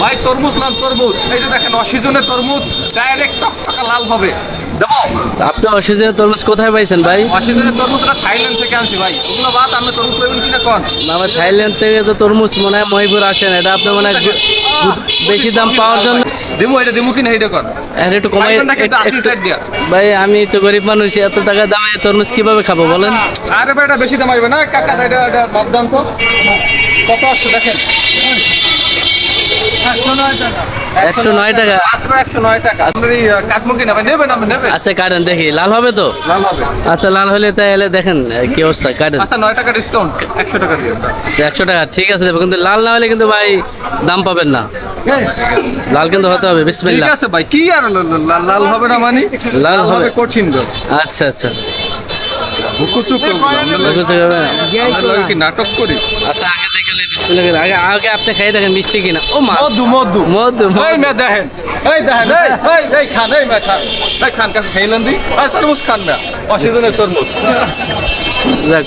ভাই তরমুজ নাম তরমুজ, এই যে দেখেন অসিজনের তরমুজ ডাইরেক্ট টকটকা লাল হবে। দেবো? আপনি অসুবিধা তরমুজ কোথায় পাইছেন ভাই? অসিজনের তরমুজটা থাইল্যান্ড থেকে আনছি ভাই, ওগুলো বাদ আপনি তরমুজ পাবেন কিনা কন? না ভাই, থাইল্যান্ড থেকে তো তরমুজ মনে হয় মহিপুর আসেন, এটা আপনি মনে হয় বেশি দাম পাওয়ার জন্য। দেবো এটা দেবো কিনা এইটা কন? আর একটু কমাই থাইল্যান্ডটা কিন্তু 80 সাইড দিয়া। ভাই, আমি তো গরিব মানুষ, এত টাকা দামে তরমুজ কিভাবে খাবো বলেন? আরে ভাই এটা বেশি দাম আসবে না কাকা, এটা মাপদান তো কত আসছে দেখেন। 109 টাকা। 109 টাকা। মাত্র 109 টাকা। আপনার এই কাটমো কিনা ভাই, নেবেন আপনি নেবেন? আচ্ছা কাটেন দেখি, লাল হবে তো? লাল হবে। আচ্ছা লাল হলে তাহলে দেখেন কি অবস্থা, কাটেন। আচ্ছা 9 টাকা ডিসকাউন্ট, 100 টাকা দিয়ে। আচ্ছা, 100 টাকা ঠিক আছে দেবো, কিন্তু লাল না হলে কিন্তু ভাই দাম পাবেন না। লাল কিন্তু হতে হবে, ঠিক বিসমিল্লাহ। আছে ভাই, কি আর লাল হবে না মানে? লাল লাল হবে হবে। কঠিন গো। আচ্ছা আচ্ছা, হুকুচুক বুঝতে পারবেন? আমরা কি নাটক করি? আচ্ছা আগে দেখে বিসমিল্লাহ করে। আগে আগে আপনি খাই দেখেন মিষ্টি কিনা। ও মা, মধু মধু মধু এই মে দেখেন, এই দেখেন, এই খান, এই মে খান, এই খান কাছে খাইলেন দি, এই তরমুজ খান না, অসিজনের তরমুজ। যাক।